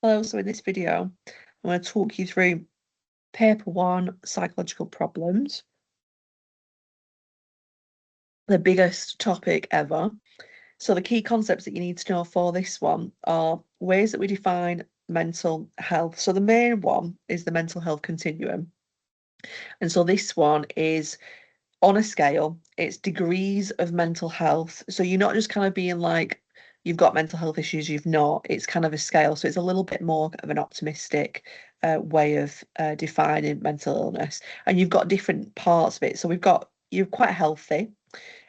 Hello, so in this video, I'm going to talk you through paper 1, psychological problems, the biggest topic ever. So the key concepts that you need to know for this one are ways that we define mental health. So the main one is the mental health continuum. And so this one is on a scale, it's degrees of mental health. So you're not just kind of being like, you've got mental health issues, you've not. It's kind of a scale. So it's a little bit more of an optimistic way of defining mental illness. And you've got different parts of it. So you're quite healthy.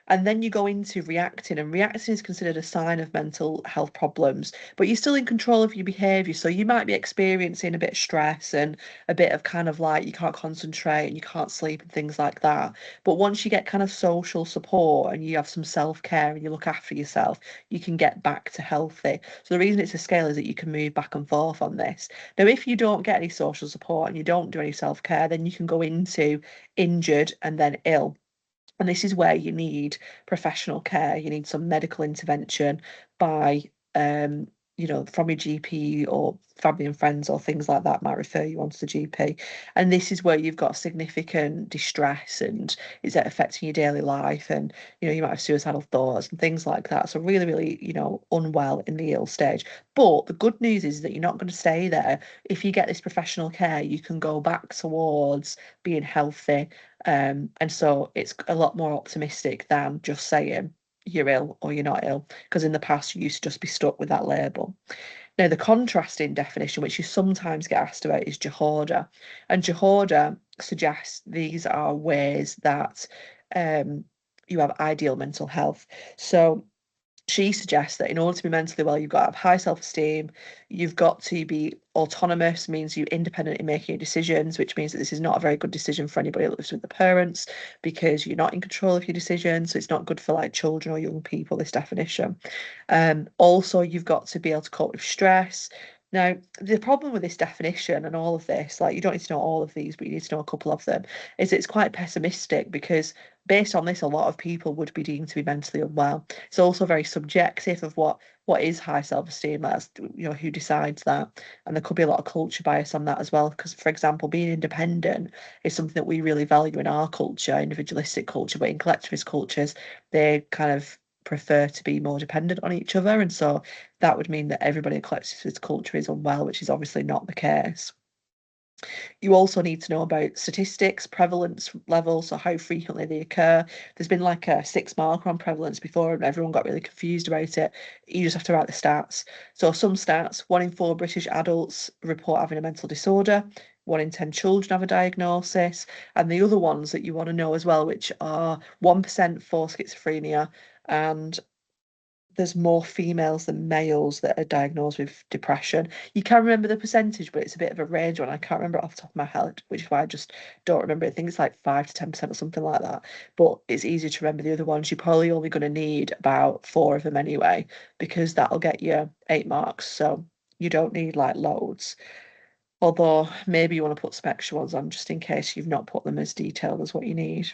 And then you go into reacting, and reacting is considered a sign of mental health problems, but you're still in control of your behaviour. So you might be experiencing a bit of stress and a bit of kind of like you can't concentrate and you can't sleep and things like that. But once you get kind of social support and you have some self-care and you look after yourself, you can get back to healthy. So the reason it's a scale is that you can move back and forth on this. Now, if you don't get any social support and you don't do any self-care, then you can go into injured and then ill. And this is where you need professional care. You need some medical intervention by, from your GP or family and friends or things like that might refer you on to the GP. And this is where you've got significant distress and is it affecting your daily life? And, you might have suicidal thoughts and things like that. So really, really, unwell in the ill stage. But the good news is that you're not going to stay there. If you get this professional care, you can go back towards being healthy, and so it's a lot more optimistic than just saying you're ill or you're not ill, because in the past you used to just be stuck with that label. Now, the contrasting definition, which you sometimes get asked about, is Jehoda. And Jehoda suggests these are ways that you have ideal mental health. So she suggests that in order to be mentally well, you've got to have high self-esteem, you've got to be autonomous, means you're independent in making your decisions, which means that this is not a very good decision for anybody that lives with the parents because you're not in control of your decisions. So it's not good for like children or young people, this definition. Also, you've got to be able to cope with stress. Now, the problem with this definition and all of this, like you don't need to know all of these, but you need to know a couple of them, is it's quite pessimistic because based on this, a lot of people would be deemed to be mentally unwell. It's also very subjective of what is high self-esteem. That's who decides that, and there could be a lot of culture bias on that as well. Because, for example, being independent is something that we really value in our culture, individualistic culture, but in collectivist cultures, they kind of prefer to be more dependent on each other, and so that would mean that everybody in collectivist culture is unwell, which is obviously not the case. You also need to know about statistics, prevalence levels, so how frequently they occur. There's been like a 6 marker on prevalence before, and everyone got really confused about it. You just have to write the stats. So some stats: 1 in 4 British adults report having a mental disorder. 1 in 10 children have a diagnosis, and the other ones that you want to know as well, which are 1% for schizophrenia, and there's more females than males that are diagnosed with depression. You can remember the percentage, but it's a bit of a range one. I can't remember it off the top of my head, which is why I just don't remember it. I think it's like 5 to 10% or something like that. But it's easier to remember the other ones. You're probably only going to need about 4 of them anyway, because that'll get you 8 marks. So you don't need like loads. Although maybe you want to put some extra ones on just in case you've not put them as detailed as what you need.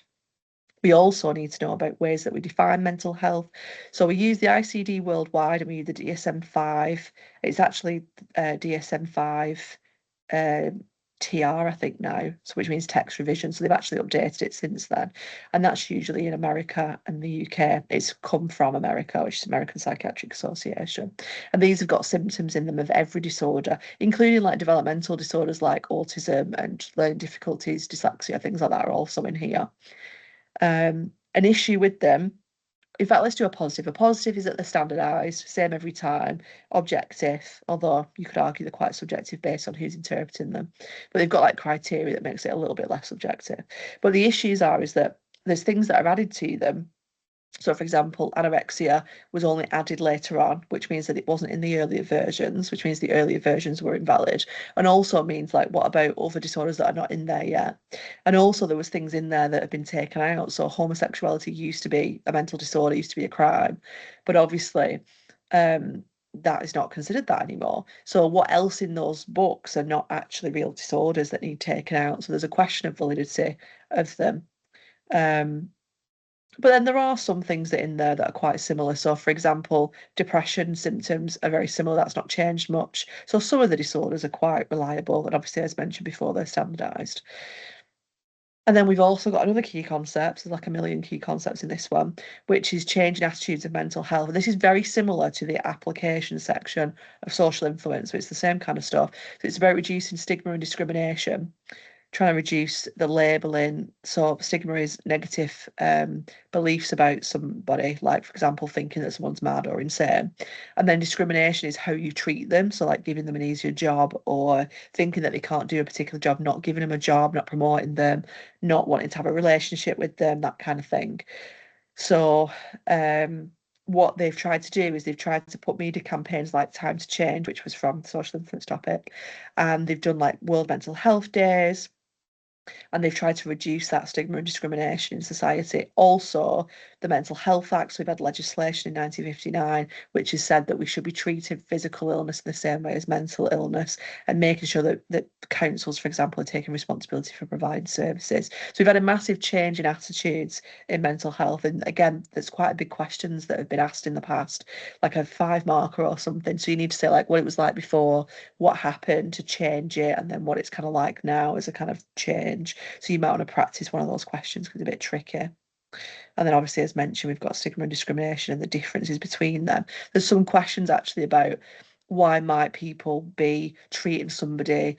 We also need to know about ways that we define mental health. So we use the ICD worldwide and we use the DSM-5. It's actually DSM-5 TR, I think now, so which means text revision. So they've actually updated it since then. And that's usually in America and the UK. It's come from America, which is American Psychiatric Association. And these have got symptoms in them of every disorder, including like developmental disorders like autism and learning difficulties, dyslexia, things like that are also in here. An issue with them. In fact, let's do a positive. A positive is that they're standardised, same every time, objective, although you could argue they're quite subjective based on who's interpreting them. But they've got like criteria that makes it a little bit less subjective. But the issues is that there's things that are added to them. So, for example, anorexia was only added later on, which means that it wasn't in the earlier versions, which means the earlier versions were invalid. And also means, like, what about other disorders that are not in there yet? And also, there was things in there that have been taken out. So, homosexuality used to be a mental disorder, used to be a crime. But obviously, that is not considered that anymore. So, what else in those books are not actually real disorders that need taken out? So, there's a question of validity of them. Um, But then there are some things that in there that are quite similar. So, for example, depression symptoms are very similar. That's not changed much. So some of the disorders are quite reliable, and obviously, as mentioned before, they're standardised. And then we've also got another key concept, there's like a million key concepts in this one, which is changing attitudes of mental health. This is very similar to the application section of social influence, so it's the same kind of stuff. So it's about reducing stigma and discrimination, trying to reduce the labelling. So stigma is negative beliefs about somebody, like for example, thinking that someone's mad or insane. And then discrimination is how you treat them. So like giving them an easier job or thinking that they can't do a particular job, not giving them a job, not promoting them, not wanting to have a relationship with them, that kind of thing. So what they've tried to do is they've tried to put media campaigns like Time to Change, which was from the social influence topic, and they've done like World Mental Health Days, and they've tried to reduce that stigma and discrimination in society. Also, the Mental Health Act, so we've had legislation in 1959 which has said that we should be treating physical illness in the same way as mental illness, and making sure that councils, for example, are taking responsibility for providing services. So we've had a massive change in attitudes in mental health, and again, there's quite a big questions that have been asked in the past, like a 5 marker or something. So you need to say like what it was like before, what happened to change it, and then what it's kind of like now as a kind of change. So you might want to practice one of those questions because it's a bit tricky. And then obviously, as mentioned, we've got stigma and discrimination and the differences between them. There's some questions actually about why might people be treating somebody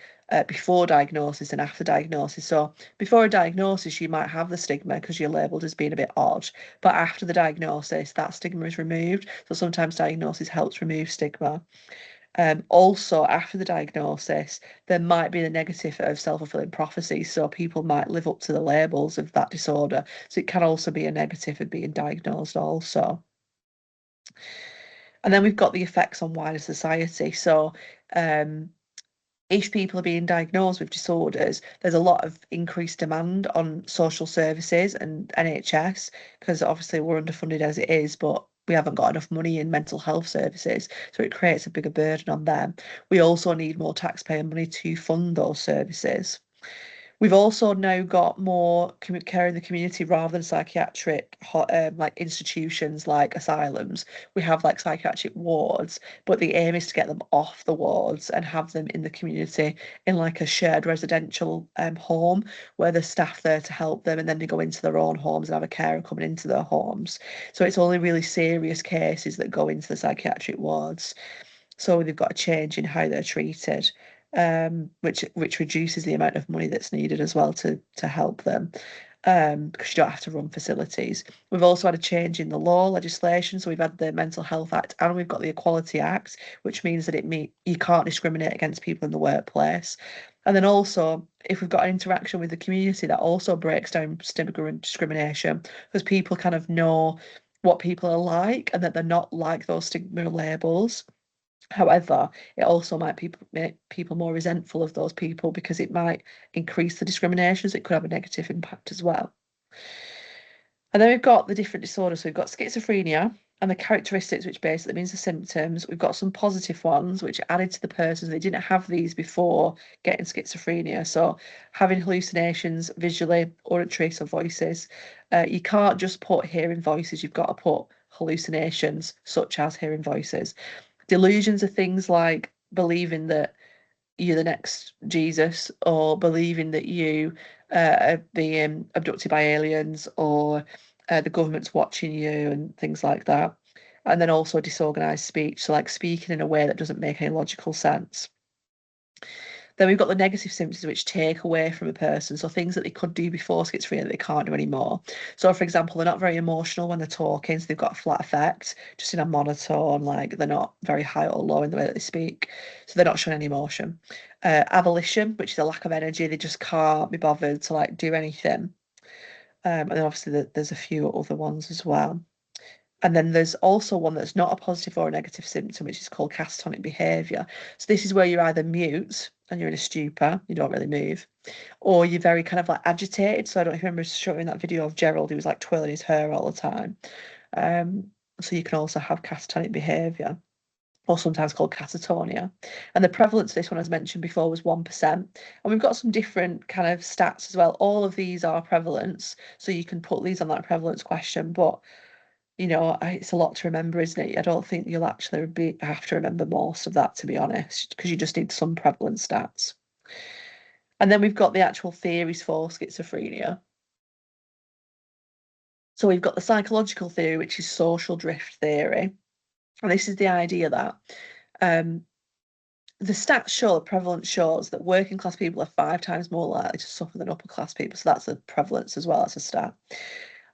before diagnosis and after diagnosis. So before a diagnosis, you might have the stigma because you're labelled as being a bit odd, but after the diagnosis, that stigma is removed. So sometimes diagnosis helps remove stigma. Also, after the diagnosis, there might be the negative of self-fulfilling prophecy. So people might live up to the labels of that disorder. So it can also be a negative of being diagnosed also. And then we've got the effects on wider society. So if people are being diagnosed with disorders, there's a lot of increased demand on social services and NHS, because obviously we're underfunded as it is, but we haven't got enough money in mental health services, so it creates a bigger burden on them. We also need more taxpayer money to fund those services. We've also now got more care in the community rather than psychiatric like institutions like asylums. We have like psychiatric wards, but the aim is to get them off the wards and have them in the community in like a shared residential home where there's staff there to help them, and then they go into their own homes and have a carer coming into their homes. So it's only really serious cases that go into the psychiatric wards. So they've got a change in how they're treated, which reduces the amount of money that's needed as well to help them, because you don't have to run facilities. We've also had a change in the law legislation. So we've had the Mental Health Act and we've got the Equality Act, which means that you can't discriminate against people in the workplace. And then also, if we've got an interaction with the community, that also breaks down stigma and discrimination, because people kind of know what people are like and that they're not like those stigma labels. However, it also might make people more resentful of those people because it might increase the discrimination, so it could have a negative impact as well. And then we've got the different disorders. So we've got schizophrenia and the characteristics, which basically means the symptoms. We've got some positive ones, which are added to the person. They didn't have these before getting schizophrenia. So having hallucinations visually, auditory, so voices. You can't just put hearing voices, you've got to put hallucinations, such as hearing voices. Delusions are things like believing that you're the next Jesus, or believing that you are being abducted by aliens, or the government's watching you, and things like that. And then also disorganized speech, so like speaking in a way that doesn't make any logical sense. Then we've got the negative symptoms which take away from a person. So things that they could do before schizophrenia that they can't do anymore. So for example, they're not very emotional when they're talking, so they've got a flat effect, just in a monotone, like they're not very high or low in the way that they speak. So they're not showing any emotion. Avolition, which is a lack of energy, they just can't be bothered to like do anything. And then obviously there's a few other ones as well. And then there's also one that's not a positive or a negative symptom, which is called catatonic behaviour. So this is where you're either mute and you're in a stupor, you don't really move, or you're very kind of like agitated. So I don't remember showing that video of Gerald who was like twirling his hair all the time. So you can also have catatonic behaviour. or sometimes called catatonia. And the prevalence of this one, as mentioned before, was 1%. And we've got some different kind of stats as well. All of these are prevalence, so you can put these on that prevalence question, but it's a lot to remember, isn't it? I don't think you'll actually have to remember most of that, to be honest, because you just need some prevalence stats. And then we've got the actual theories for schizophrenia. So we've got the psychological theory, which is social drift theory. And this is the idea that the stats show, the prevalence shows that working class people are 5 times more likely to suffer than upper class people. So that's a prevalence as well as a stat.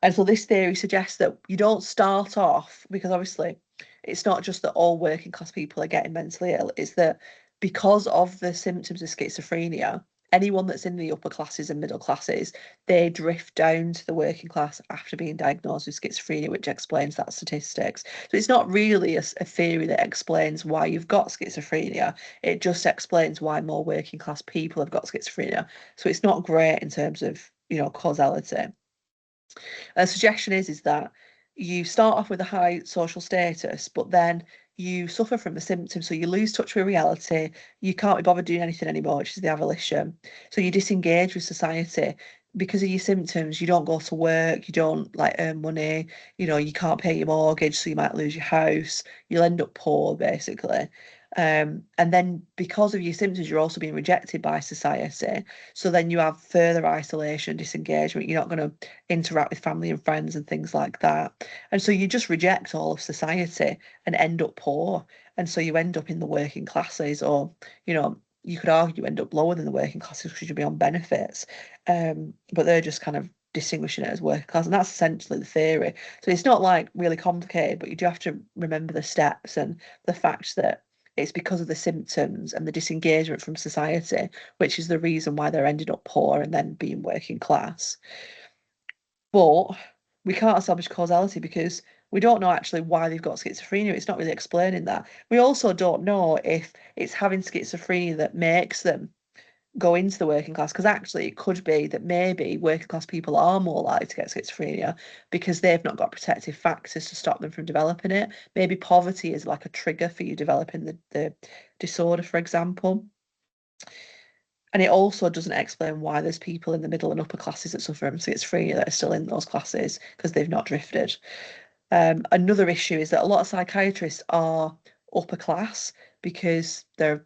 And so this theory suggests that you don't start off, because obviously it's not just that all working class people are getting mentally ill, it's that because of the symptoms of schizophrenia, anyone that's in the upper classes and middle classes, they drift down to the working class after being diagnosed with schizophrenia, which explains that statistics. So it's not really a theory that explains why you've got schizophrenia. It just explains why more working class people have got schizophrenia. So it's not great in terms of, causality. A suggestion is that you start off with a high social status, but then you suffer from the symptoms, so you lose touch with reality. You can't be bothered doing anything anymore, which is the avolition. So you disengage with society because of your symptoms. You don't go to work, you don't like earn money, you can't pay your mortgage, so you might lose your house. You'll end up poor, basically. And then because of your symptoms, you're also being rejected by society. So then you have further isolation, disengagement. You're not going to interact with family and friends and things like that. And so you just reject all of society and end up poor. And so you end up in the working classes, or, you could argue end up lower than the working classes because you'd be on benefits. But they're just kind of distinguishing it as working class. And that's essentially the theory. So it's not like really complicated, but you do have to remember the steps and the fact that it's because of the symptoms and the disengagement from society, which is the reason why they're ending up poor and then being working class. But we can't establish causality because we don't know actually why they've got schizophrenia. It's not really explaining that. We also don't know if it's having schizophrenia that makes them go into the working class, because actually it could be that maybe working class people are more likely to get schizophrenia because they've not got protective factors to stop them from developing it. Maybe poverty is like a trigger for you developing the disorder, for example. And it also doesn't explain why there's people in the middle and upper classes that suffer from schizophrenia that are still in those classes because they've not drifted. Another issue is that a lot of psychiatrists are upper class because they're,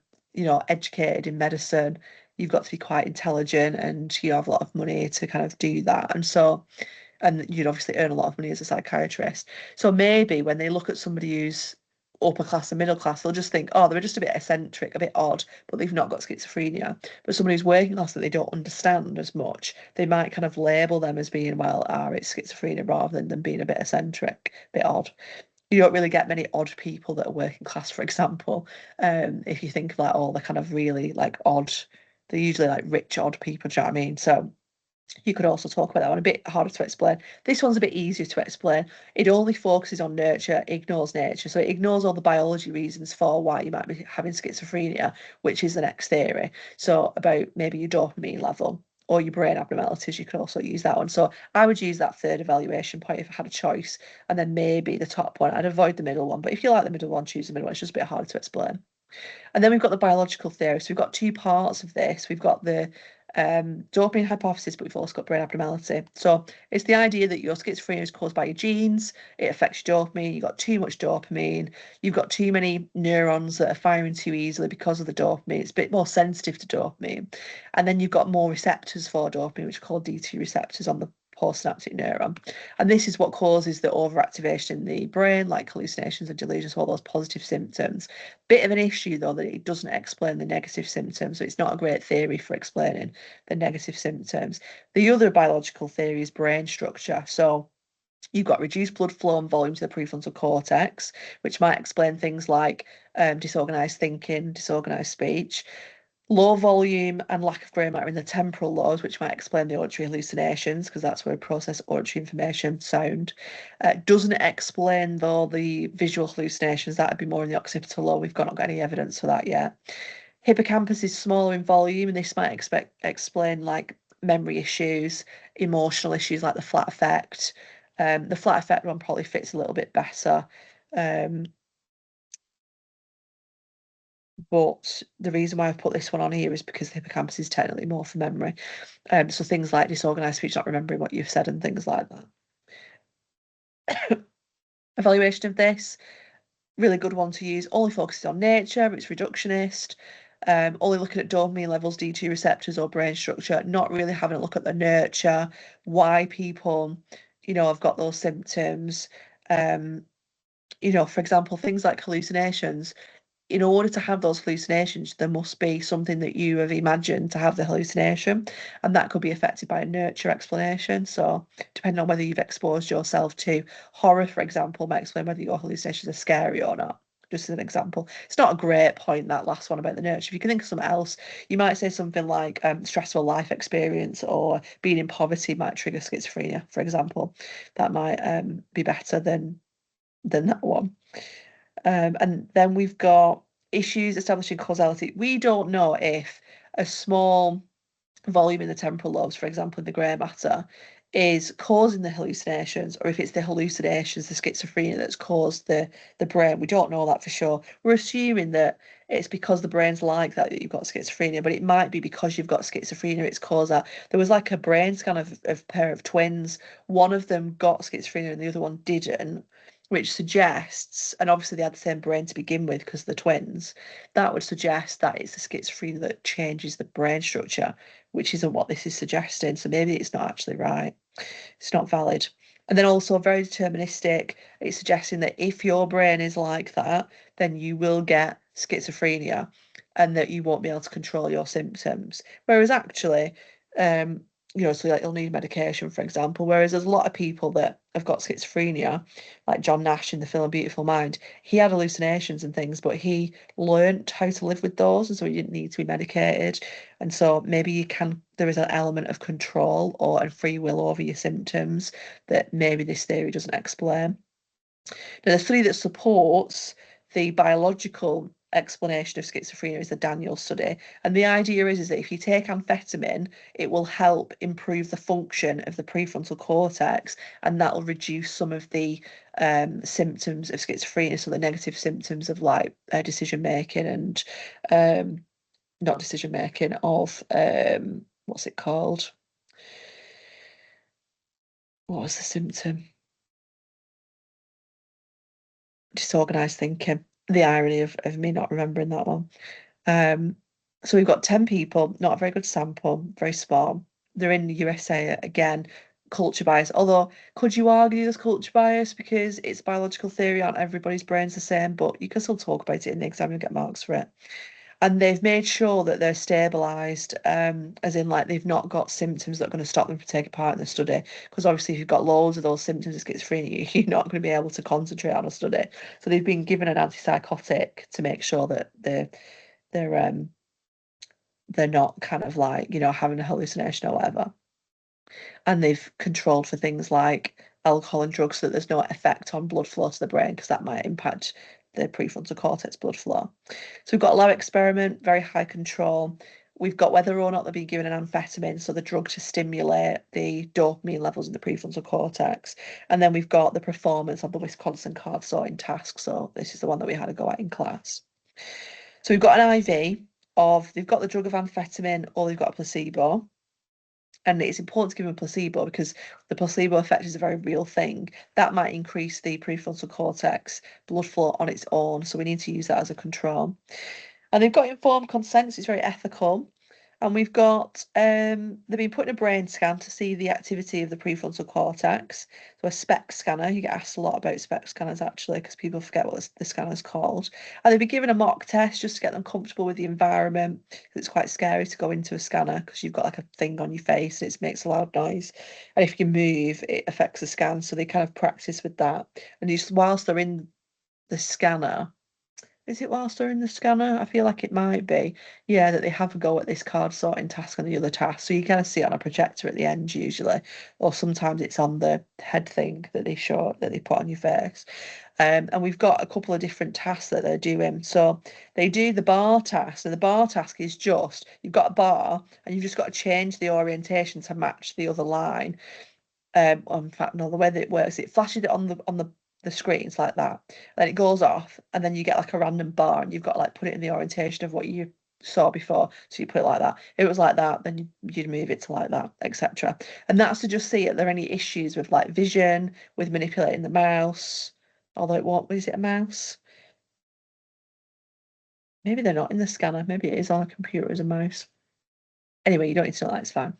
educated in medicine. You've got to be quite intelligent and you have a lot of money to kind of do that. And you'd obviously earn a lot of money as a psychiatrist. So maybe when they look at somebody who's upper class and middle class, they'll just think, oh, they're just a bit eccentric, a bit odd, but they've not got schizophrenia. But somebody who's working class that they don't understand as much, they might kind of label them as being, well, it's schizophrenia rather than them being a bit eccentric, a bit odd. You don't really get many odd people that are working class, for example. If you think of like all the kind of really like odd, they're usually like rich odd people, do you know what I mean? So you could also talk about that one, a bit harder to explain. This one's a bit easier to explain. It only focuses on nurture, ignores nature. So it ignores all the biology reasons for why you might be having schizophrenia, which is the next theory. So about maybe your dopamine level or your brain abnormalities, you could also use that one. So I would use that third evaluation point if I had a choice. And then maybe the top one. I'd avoid the middle one. But if you like the middle one, choose the middle one. It's just a bit harder to explain. And then we've got the biological theory. So we've got two parts of this. We've got the dopamine hypothesis, but we've also got brain abnormality. So it's the idea that your schizophrenia is caused by your genes, it affects your dopamine, you've got too much dopamine, you've got too many neurons that are firing too easily because of the dopamine, it's a bit more sensitive to dopamine. And then you've got more receptors for dopamine, which are called D2 receptors on the postsynaptic neuron. And this is what causes the overactivation in the brain, like hallucinations and delusions, all those positive symptoms. Bit of an issue, though, that it doesn't explain the negative symptoms. So it's not a great theory for explaining the negative symptoms. The other biological theory is brain structure. So you've got reduced blood flow and volume to the prefrontal cortex, which might explain things like disorganized thinking, disorganized speech. Low volume and lack of grey matter in the temporal lobes, which might explain the auditory hallucinations, because that's where we process auditory information, sound. Doesn't explain, though, the visual hallucinations. That would be more in the occipital lobe. We've not got any evidence for that yet. Hippocampus is smaller in volume, and this might explain like memory issues, emotional issues like the flat effect. The flat effect one probably fits a little bit better. but the reason why I've put this one on here is because the hippocampus is technically more for memory. So things like disorganized speech, not remembering what you've said, and things like that. Evaluation of this, really good one to use. Only focuses on nature, it's reductionist. Only looking at dopamine levels, D2 receptors or brain structure, not really having a look at the nurture, why people, have got those symptoms. For example, things like hallucinations. In order to have those hallucinations, there must be something that you have imagined to have the hallucination, and that could be affected by a nurture explanation. So, depending on whether you've exposed yourself to horror, for example, might explain whether your hallucinations are scary or not. Just as an example, it's not a great point, that last one about the nurture. If you can think of something else, you might say something like stressful life experience or being in poverty might trigger schizophrenia, for example. That might be better than that one. And then we've got issues establishing causality. We don't know if a small volume in the temporal lobes, for example, in the grey matter, is causing the hallucinations, or if it's the hallucinations, the schizophrenia that's caused the brain. We don't know that for sure. We're assuming that it's because the brain's like that you've got schizophrenia, but it might be because you've got schizophrenia, it's caused that. There was like a brain scan of a pair of twins. One of them got schizophrenia and the other one didn't, which suggests, and obviously they had the same brain to begin with because they're twins, that would suggest that it's the schizophrenia that changes the brain structure, which isn't what this is suggesting. So maybe it's not actually right. It's not valid. And then also very deterministic. It's suggesting that if your brain is like that, then you will get schizophrenia and that you won't be able to control your symptoms. Whereas actually, so like you'll need medication, for example. Whereas there's a lot of people that have got schizophrenia, like John Nash in the film Beautiful Mind. He had hallucinations and things, but he learnt how to live with those, and so he didn't need to be medicated. And so maybe there is an element of control or and free will over your symptoms that maybe this theory doesn't explain. Now, the study that supports the biological explanation of schizophrenia is the Daniel study. And the idea is that if you take amphetamine, it will help improve the function of the prefrontal cortex, and that will reduce some of the symptoms of schizophrenia, so the negative symptoms of like decision making and not decision making, of what's it called? What was the symptom? Disorganized thinking. The irony of me not remembering that one. So we've got 10 people, not a very good sample, very small. They're in the USA again, culture bias. Although, could you argue there's culture bias because it's biological theory, aren't everybody's brains the same? But you can still talk about it in the exam and get marks for it. And they've made sure that they're stabilised, as in like they've not got symptoms that are going to stop them from taking part in the study. Because obviously, if you've got loads of those symptoms of schizophrenia, you're not going to be able to concentrate on a study. So they've been given an antipsychotic to make sure that they're they're not kind of like having a hallucination or whatever. And they've controlled for things like alcohol and drugs so that there's no effect on blood flow to the brain because that might impact the prefrontal cortex blood flow. So we've got a lab experiment, very high control. We've got whether or not they're being given an amphetamine, so the drug to stimulate the dopamine levels in the prefrontal cortex. And then we've got the performance of the Wisconsin card sorting task. So this is the one that we had to go at in class. So we've got an IV they've got the drug of amphetamine or they've got a placebo. And it's important to give them a placebo because the placebo effect is a very real thing. That might increase the prefrontal cortex blood flow on its own. So we need to use that as a control. And they've got informed consent, so it's very ethical. And we've got, they've been put in a brain scan to see the activity of the prefrontal cortex. So a SPECT scanner, you get asked a lot about SPECT scanners actually, because people forget what the scanner's called. And they've been given a mock test just to get them comfortable with the environment. It's quite scary to go into a scanner because you've got like a thing on your face and it makes a loud noise. And if you move, it affects the scan. So they kind of practice with that. And just whilst they're in the scanner, is it whilst they're in the scanner? I feel like it might be. Yeah, that they have a go at this card sorting task and the other task. So you kind of see it on a projector at the end usually, or sometimes it's on the head thing that they put on your face. And we've got a couple of different tasks that they're doing. So they do the bar task, and the bar task is just you've got a bar and you've just got to change the orientation to match the other line. In fact, no, the way that it works, it flashes it on the the screens like that. Then it goes off, and then you get like a random bar, and you've got to like put it in the orientation of what you saw before. So you put it like that. If it was like that, then you'd move it to like that, etc. And that's to just see if there are any issues with like vision, with manipulating the mouse. Although it won't, is it a mouse? Maybe they're not in the scanner. Maybe it is on a computer as a mouse. Anyway, you don't need to know that, it's fine.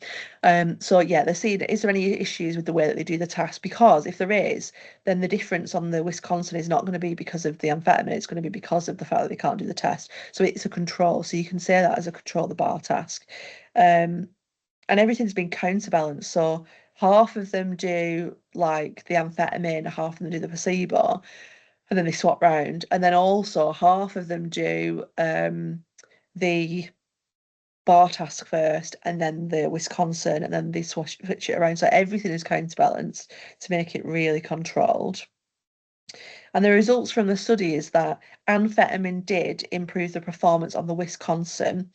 So yeah, they're seeing, is there any issues with the way that they do the task? Because if there is, then the difference on the Wisconsin is not going to be because of the amphetamine, it's going to be because of the fact that they can't do the test. So it's a control. So you can say that as a control the bar task. And everything's been counterbalanced. So half of them do like the amphetamine, half of them do the placebo, and then they swap round. And then also half of them do the bar task first and then the Wisconsin, and then they switch it around. So everything is counterbalanced to make it really controlled. And the results from the study is that amphetamine did improve the performance on the Wisconsin,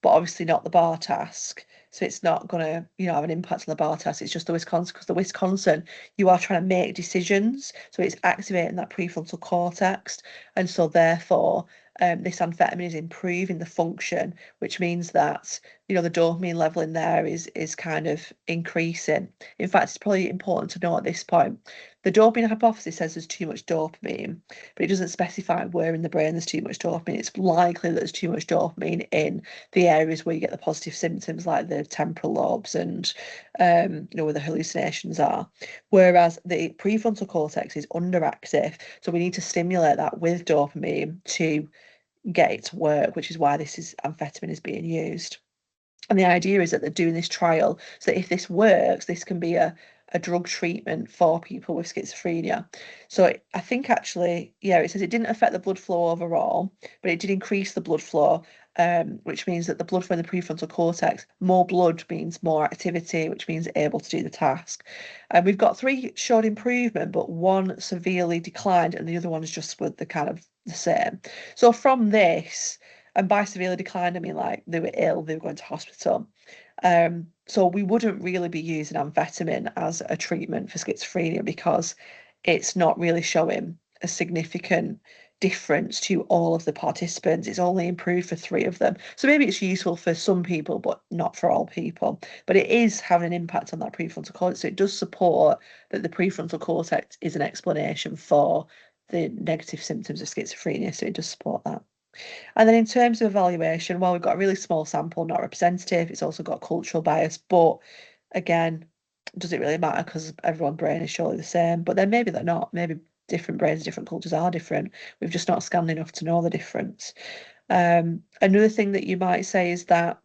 but obviously not the bar task. So it's not going to, have an impact on the bar task. It's just the Wisconsin, because the Wisconsin, you are trying to make decisions. So it's activating that prefrontal cortex. And so therefore, this amphetamine is improving the function, which means that, the dopamine level in there is kind of increasing. In fact, it's probably important to know at this point, the dopamine hypothesis says there's too much dopamine, but it doesn't specify where in the brain there's too much dopamine. It's likely that there's too much dopamine in the areas where you get the positive symptoms, like the temporal lobes and, where the hallucinations are. Whereas the prefrontal cortex is underactive. So we need to stimulate that with dopamine to get it to work, which is why amphetamine is being used. And the idea is that they're doing this trial so that if this works, this can be a drug treatment for people with schizophrenia. So I think actually, yeah, it says it didn't affect the blood flow overall, but it did increase the blood flow, which means that the blood flow in the prefrontal cortex, more blood means more activity, which means able to do the task. And we've got 3 showed improvement, but 1 severely declined, and the other one is just with the kind of the same. So from this, and by severely declined, I mean like they were ill, they were going to hospital. So we wouldn't really be using amphetamine as a treatment for schizophrenia because it's not really showing a significant difference to all of the participants. It's only improved for 3 of them. So maybe it's useful for some people, but not for all people. But it is having an impact on that prefrontal cortex. So it does support that the prefrontal cortex is an explanation for the negative symptoms of schizophrenia. So it does support that. And then in terms of evaluation, well, we've got a really small sample, not representative. It's also got cultural bias, but again, does it really matter because everyone's brain is surely the same? But then maybe they're not. Maybe different brains, different cultures are different. We've just not scanned enough to know the difference. Another thing that you might say is that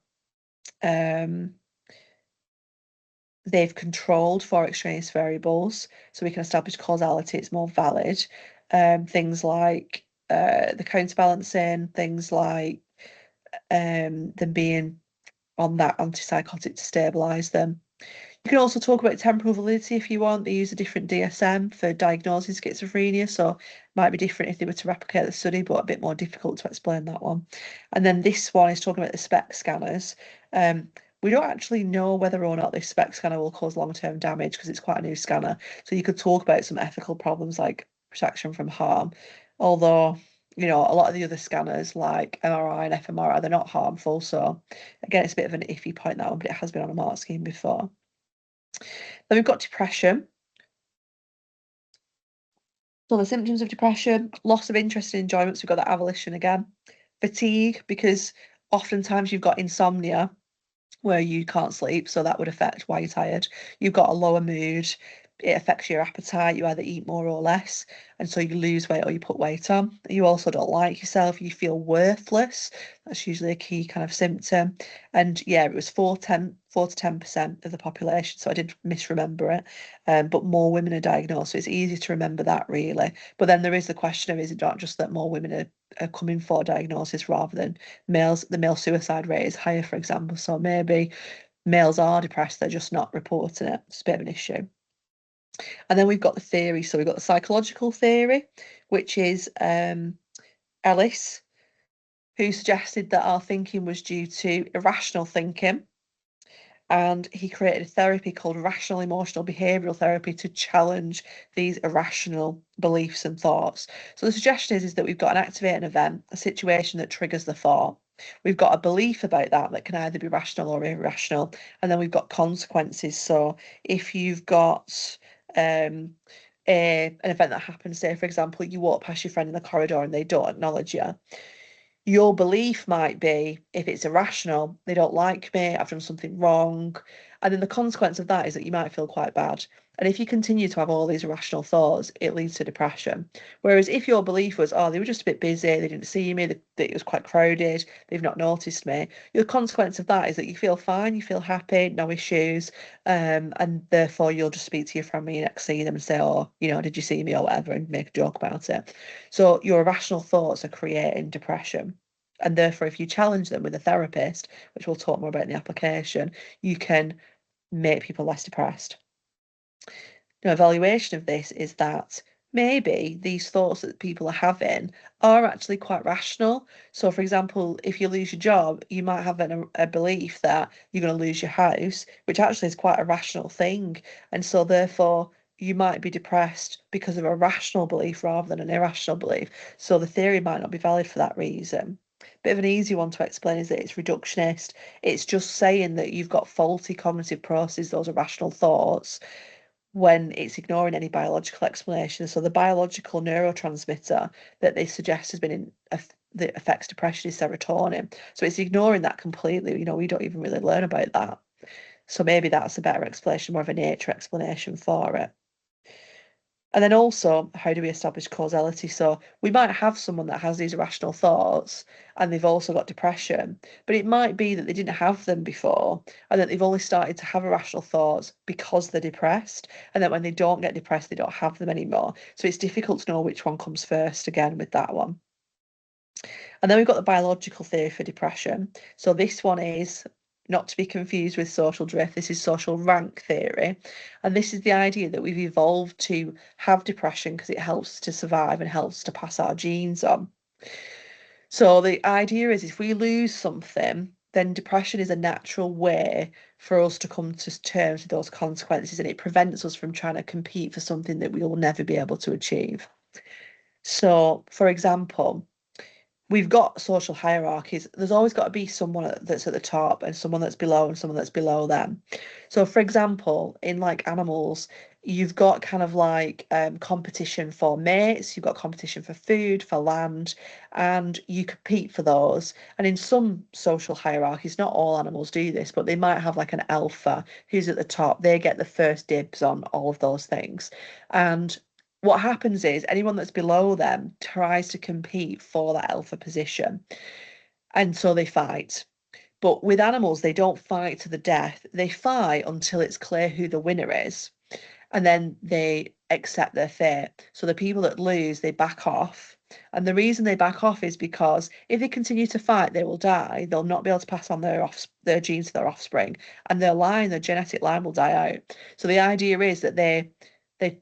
they've controlled for extraneous variables, so we can establish causality. It's more valid. Things like the counterbalancing, things like them being on that antipsychotic to stabilise them. You can also talk about temporal validity if you want. They use a different DSM for diagnosing schizophrenia, so it might be different if they were to replicate the study, but a bit more difficult to explain that one. And then this one is talking about the SPECT scanners. We don't actually know whether or not this SPECT scanner will cause long-term damage because it's quite a new scanner. So you could talk about some ethical problems like protection from harm, although a lot of the other scanners like MRI and fMRI, they're not harmful. So again, it's a bit of an iffy point, that one, but it has been on a MARC scheme before. Then we've got depression. So the symptoms of depression, loss of interest and enjoyment. So we've got that avolition again. Fatigue, because oftentimes you've got insomnia where you can't sleep, so that would affect why you're tired. You've got a lower mood, it affects your appetite, you either eat more or less, and so you lose weight or you put weight on. You also don't like yourself, you feel worthless. That's usually a key kind of symptom. And yeah, it was 4 to 10% of the population, so I did misremember it. But more women are diagnosed, so it's easy to remember that really. But then there is the question of, is it not just that more women are coming for diagnosis rather than males? The male suicide rate is higher, for example, so maybe males are depressed, they're just not reporting it. It's a bit of an issue. And then we've got the theory. So we've got the psychological theory, which is Ellis, who suggested that our thinking was due to irrational thinking. and he created a therapy called rational emotional behavioral therapy to challenge these irrational beliefs and thoughts. So the suggestion is that we've got an activating event, a situation that triggers the thought. We've got a belief about that can either be rational or irrational, and then we've got consequences. So if you've got an event that happens, say for example, you walk past your friend in the corridor and they don't acknowledge you, your belief might be, if it's irrational, they don't like me, I've done something wrong. And then the consequence of that is that you might feel quite bad. And if you continue to have all these irrational thoughts, it leads to depression. Whereas if your belief was, oh, they were just a bit busy, they didn't see me, that it was quite crowded, they've not noticed me, your consequence of that is that you feel fine, you feel happy, no issues, and therefore you'll just speak to your friend when you next see them and say, oh, did you see me or whatever, and make a joke about it. So your irrational thoughts are creating depression. And therefore, if you challenge them with a therapist, which we'll talk more about in the application, you can make people less depressed. Evaluation of this is that maybe these thoughts that people are having are actually quite rational. So, for example, if you lose your job, you might have a belief that you're going to lose your house, which actually is quite a rational thing. And so, therefore, you might be depressed because of a rational belief rather than an irrational belief. So, the theory might not be valid for that reason. Bit of an easy one to explain is that it's reductionist. It's just saying that you've got faulty cognitive processes, those are rational thoughts, when it's ignoring any biological explanation. So the biological neurotransmitter that they suggest has been that affects depression is serotonin. So it's ignoring that completely. We don't even really learn about that. So maybe that's a better explanation, more of a nature explanation for it. And then also, how do we establish causality? So we might have someone that has these irrational thoughts and they've also got depression, but it might be that they didn't have them before and that they've only started to have irrational thoughts because they're depressed. And that when they don't get depressed, they don't have them anymore. So it's difficult to know which one comes first again with that one. And then we've got the biological theory for depression. So this one is not to be confused with social drift. This is social rank theory. And this is the idea that we've evolved to have depression because it helps to survive and helps to pass our genes on. So the idea is if we lose something, then depression is a natural way for us to come to terms with those consequences, and it prevents us from trying to compete for something that we will never be able to achieve. So, for example, we've got social hierarchies. There's always got to be someone that's at the top and someone that's below and someone that's below them. So, for example, in like animals, you've got kind of like competition for mates, you've got competition for food, for land, and you compete for those. And in some social hierarchies, not all animals do this, but they might have like an alpha who's at the top. They get the first dibs on all of those things. And what happens is anyone that's below them tries to compete for that alpha position. And so they fight. But with animals, they don't fight to the death. They fight until it's clear who the winner is. And then they accept their fate. So the people that lose, they back off. And the reason they back off is because if they continue to fight, they will die. They'll not be able to pass on their genes to their offspring, and their genetic line will die out. So the idea is that they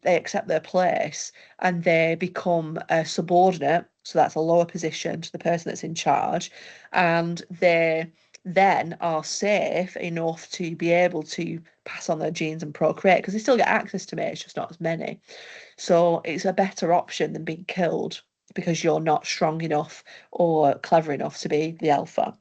accept their place and they become a subordinate. So that's a lower position to the person that's in charge, and they then are safe enough to be able to pass on their genes and procreate because they still get access to mates, just not as many. So it's a better option than being killed because you're not strong enough or clever enough to be the alpha.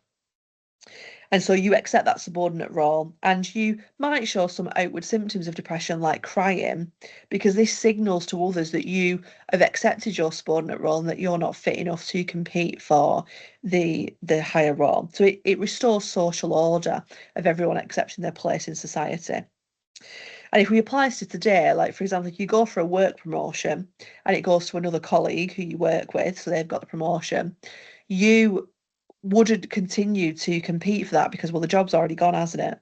And so you accept that subordinate role, and you might show some outward symptoms of depression like crying, because this signals to others that you have accepted your subordinate role and that you're not fit enough to compete for the higher role. So it restores social order of everyone accepting their place in society. And if we apply this to today, like for example, if you go for a work promotion and it goes to another colleague who you work with, so they've got the promotion, you wouldn't continue to compete for that because, well, the job's already gone, hasn't it?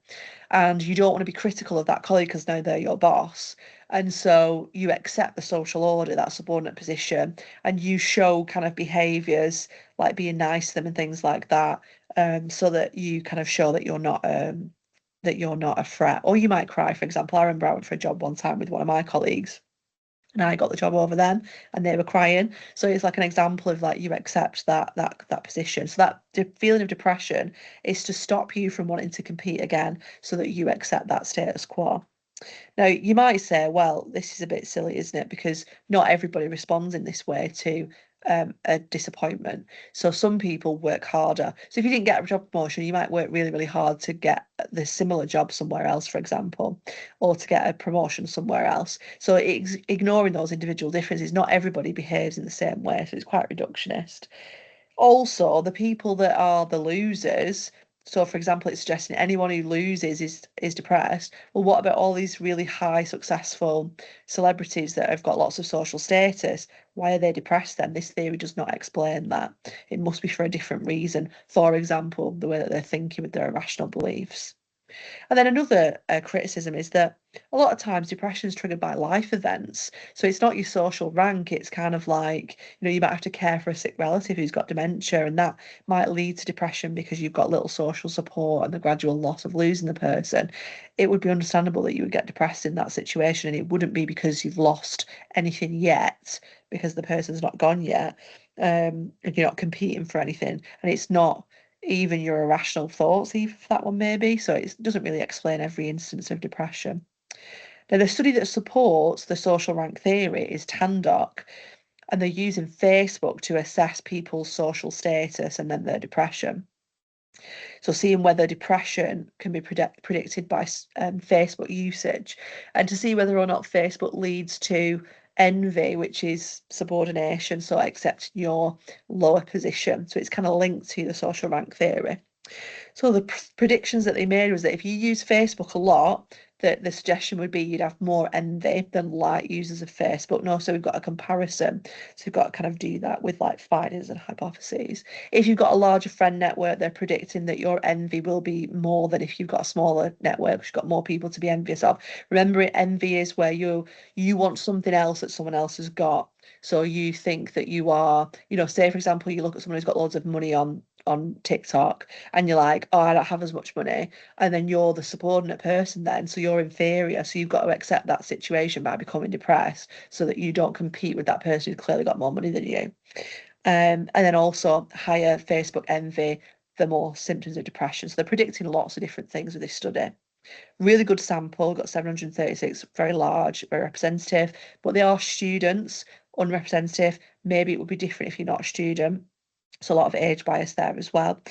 And you don't want to be critical of that colleague because now they're your boss. And so you accept the social order, that subordinate position, and you show kind of behaviours like being nice to them and things like that, so that you kind of show that you're not a threat. Or you might cry, for example. I remember I went for a job one time with one of my colleagues and I got the job over them and they were crying. So it's like an example of like you accept that position. So that feeling of depression is to stop you from wanting to compete again so that you accept that status quo. Now, you might say, well, this is a bit silly, isn't it? Because not everybody responds in this way to a disappointment. So some people work harder. So if you didn't get a job promotion, you might work really, really hard to get the similar job somewhere else, for example, or to get a promotion somewhere else. So it's ignoring those individual differences. Not everybody behaves in the same way, so it's quite reductionist. Also, the people that are the losers, so for example, it's suggesting anyone who loses is depressed. Well, what about all these really high successful celebrities that have got lots of social status? Why are they depressed then? This theory does not explain that. It must be for a different reason. For example, the way that they're thinking with their irrational beliefs. And then another criticism is that a lot of times depression is triggered by life events. So it's not your social rank. It's kind of like, you might have to care for a sick relative who's got dementia, and that might lead to depression because you've got little social support and the gradual loss of losing the person. It would be understandable that you would get depressed in that situation, and it wouldn't be because you've lost anything yet, because the person's not gone yet, and you're not competing for anything, and it's not even your irrational thoughts, even for that one, maybe. So it doesn't really explain every instance of depression. Now, the study that supports the social rank theory is Tandock, and they're using Facebook to assess people's social status and then their depression. So, seeing whether depression can be predicted by Facebook usage, and to see whether or not Facebook leads to envy, which is subordination, so accepting your lower position. So, it's kind of linked to the social rank theory. So the predictions that they made was that if you use Facebook a lot, that the suggestion would be you'd have more envy than light users of Facebook. No, so we've got a comparison. So we've got to kind of do that with like findings and hypotheses. If you've got a larger friend network, they're predicting that your envy will be more than if you've got a smaller network, you've got more people to be envious of. Remember, envy is where you want something else that someone else has got. So you think that you are, say for example, you look at someone who's got loads of money on TikTok and you're like, oh, I don't have as much money. And then you're the subordinate person then, so you're inferior. So you've got to accept that situation by becoming depressed so that you don't compete with that person who's clearly got more money than you. And then also higher Facebook envy, the more symptoms of depression. So they're predicting lots of different things with this study. Really good sample, got 736, very large, very representative, but they are students, unrepresentative. Maybe it would be different if you're not a student. So a lot of age bias there as well.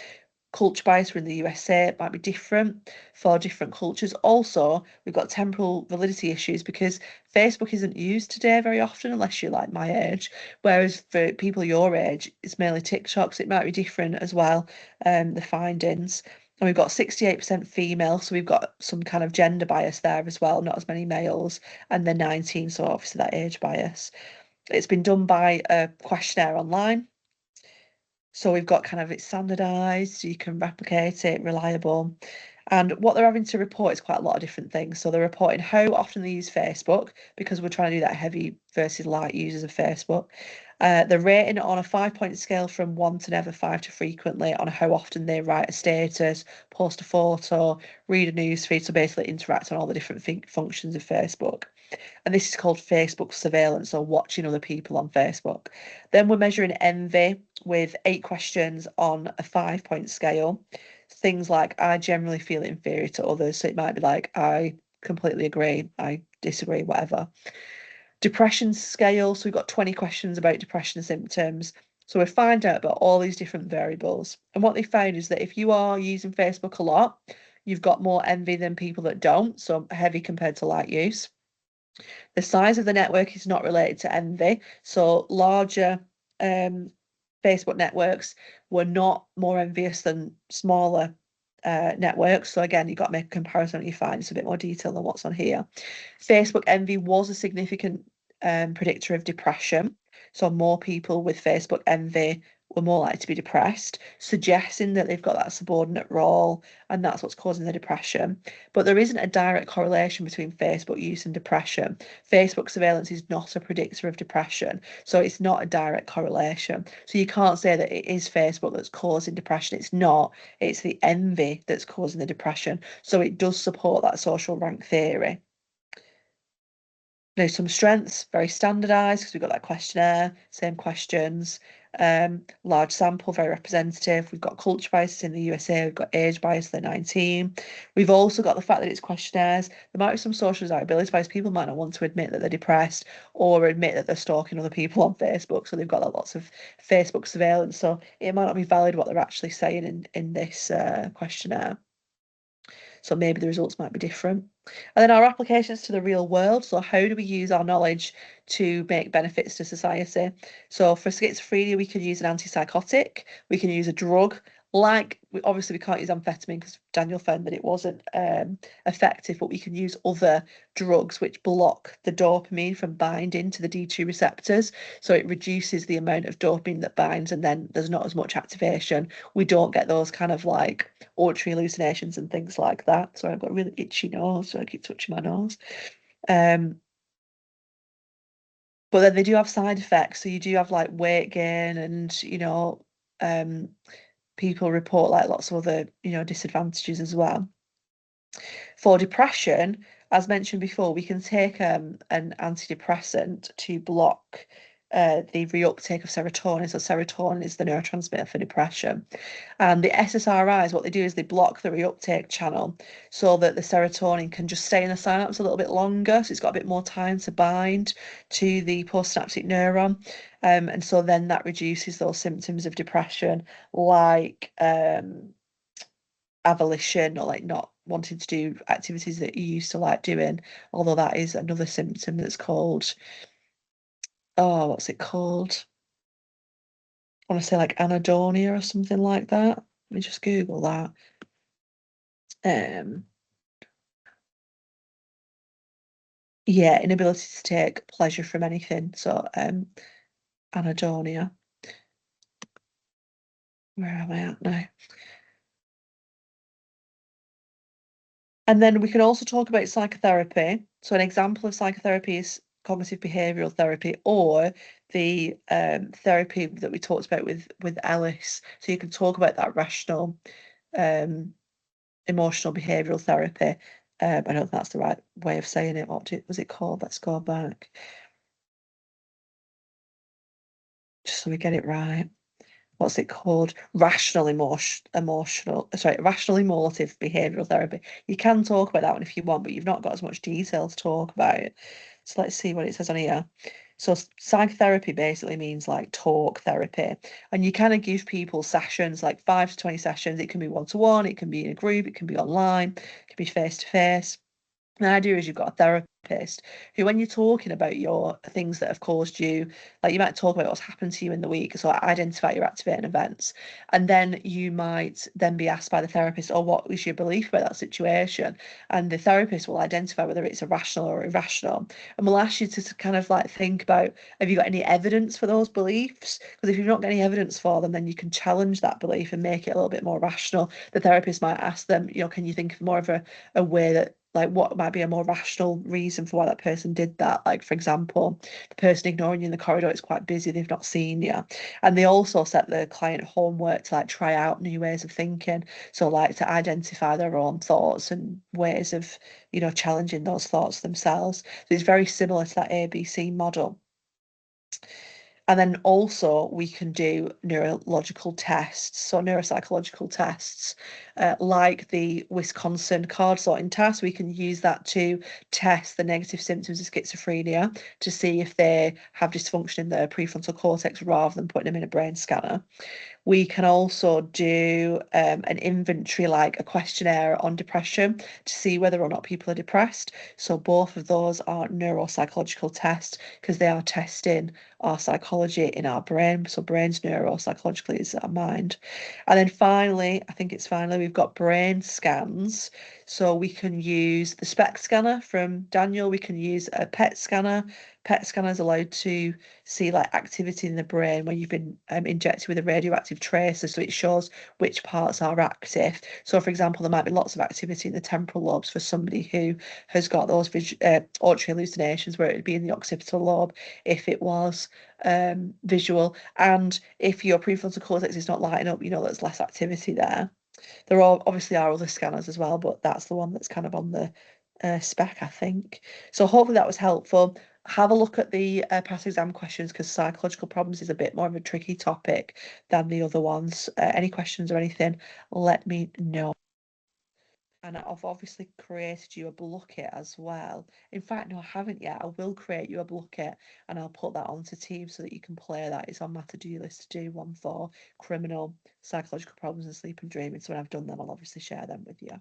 Culture bias in the USA it might be different for different cultures. Also, we've got temporal validity issues because Facebook isn't used today very often unless you're like my age. Whereas for people your age, it's mainly TikTok, so it might be different as well, the findings. And we've got 68% female, so we've got some kind of gender bias there as well, not as many males, and then 19, so obviously that age bias. It's been done by a questionnaire online. So we've got kind of it's standardized, so you can replicate it, reliable. And what they're having to report is quite a lot of different things. So they're reporting how often they use Facebook, because we're trying to do that heavy versus light users of Facebook. They're rating on a 5-point scale from one to never, five to frequently, on how often they write a status, post a photo, read a newsfeed. So basically interact on all the different functions of Facebook. And this is called Facebook surveillance, or watching other people on Facebook. Then we're measuring envy with 8 questions on a 5-point scale. Things like I generally feel inferior to others. So it might be like I completely agree, I disagree, whatever. Depression scale. So we've got 20 questions about depression symptoms. So we find out about all these different variables. And what they found is that if you are using Facebook a lot, you've got more envy than people that don't. So heavy compared to light use. The size of the network is not related to envy. So larger Facebook networks were not more envious than smaller networks. So again, you've got to make a comparison when you find it's a bit more detail than what's on here. Facebook envy was a significant predictor of depression. So more people with Facebook envy were more likely to be depressed, suggesting that they've got that subordinate role and that's what's causing the depression. But there isn't a direct correlation between Facebook use and depression. Facebook surveillance is not a predictor of depression, so it's not a direct correlation. So you can't say that it is Facebook that's causing depression. It's not. It's the envy that's causing the depression. So it does support that social rank theory. Now, some strengths, very standardised because we've got that questionnaire, same questions, large sample, very representative. We've got culture biases in the USA, we've got age bias, they're 19. We've also got the fact that it's questionnaires. There might be some social desirability bias. People might not want to admit that they're depressed or admit that they're stalking other people on Facebook. So they've got lots of Facebook surveillance. So it might not be valid what they're actually saying in this questionnaire. So maybe the results might be different. And then our applications to the real world. So how do we use our knowledge to make benefits to society? So for schizophrenia, we can use an antipsychotic, we can use a drug. Like, obviously, we can't use amphetamine because Daniel found that it wasn't effective, but we can use other drugs which block the dopamine from binding to the D2 receptors. So it reduces the amount of dopamine that binds, and then there's not as much activation. We don't get those kind of like auditory hallucinations and things like that. So I've got a really itchy nose, so I keep touching my nose. But then they do have side effects. So you do have like weight gain and, people report like lots of other, disadvantages as well. For depression, as mentioned before, we can take an antidepressant to block the reuptake of serotonin. So serotonin is the neurotransmitter for depression. And the SSRIs, what they do is they block the reuptake channel so that the serotonin can just stay in the synapse a little bit longer. So it's got a bit more time to bind to the postsynaptic neuron. And so then that reduces those symptoms of depression, like avolition or like not wanting to do activities that you used to like doing, although that is another symptom that's called, oh, what's it called? I want to say like anhedonia or something like that. Let me just Google that. Um, yeah, inability to take pleasure from anything. So, anhedonia. Where am I at now? And then we can also talk about psychotherapy. So an example of psychotherapy is cognitive behavioural therapy or the therapy that we talked about with Ellis. So you can talk about that rational, um, emotional behavioural therapy. I don't think that's the right way of saying it. What was it called? Let's go back. Just so we get it right. What's it called? Rational emotive behavioural therapy. You can talk about that one if you want, but you've not got as much detail to talk about it. So let's see what it says on here. So psychotherapy basically means like talk therapy, and you kind of give people sessions, like 5 to 20 sessions. It can be one-to-one, it can be in a group, it can be online, it can be face-to-face. The idea is you've got a therapist who, when you're talking about your things that have caused you, like you might talk about what's happened to you in the week, so identify your activating events, and then you might then be asked by the therapist, "Oh, what was your belief about that situation?" And the therapist will identify whether it's irrational or irrational, and will ask you to kind of like think about, have you got any evidence for those beliefs? Because if you've not got any evidence for them, then you can challenge that belief and make it a little bit more rational. The therapist might ask them, can you think of more of a way that, like, what might be a more rational reason for why that person did that? Like, for example, the person ignoring you in the corridor is quite busy, they've not seen you. And they also set the client homework to like try out new ways of thinking. So like to identify their own thoughts and ways of, challenging those thoughts themselves. So it's very similar to that ABC model. And then also we can do neurological tests, so neuropsychological tests, like the Wisconsin card sorting test. We can use that to test the negative symptoms of schizophrenia to see if they have dysfunction in the prefrontal cortex rather than putting them in a brain scanner. We can also do an inventory, like a questionnaire on depression, to see whether or not people are depressed. So both of those are neuropsychological tests because they are testing our psychology in our brain. So brain's neuropsychologically is our mind. And then finally, I think it's finally, we've got brain scans. So we can use the SPECT scanner from Daniel. We can use a PET scanner. PET scanner is allowed to see like activity in the brain when you've been injected with a radioactive tracer, so it shows which parts are active. So for example, there might be lots of activity in the temporal lobes for somebody who has got those auditory hallucinations, where it would be in the occipital lobe if it was visual, and if your prefrontal cortex is not lighting up, there's less activity there. There are obviously other scanners as well, but that's the one that's kind of on spec, I think. So hopefully that was helpful. Have a look at the past exam questions, because psychological problems is a bit more of a tricky topic than the other ones. Any questions or anything, let me know. And I've obviously created you a bucket as well. In fact, no, I haven't yet. I will create you a bucket and I'll put that onto Teams so that you can play that. It's on my to-do list to do one for criminal, psychological problems and sleep and dreaming. So when I've done them, I'll obviously share them with you.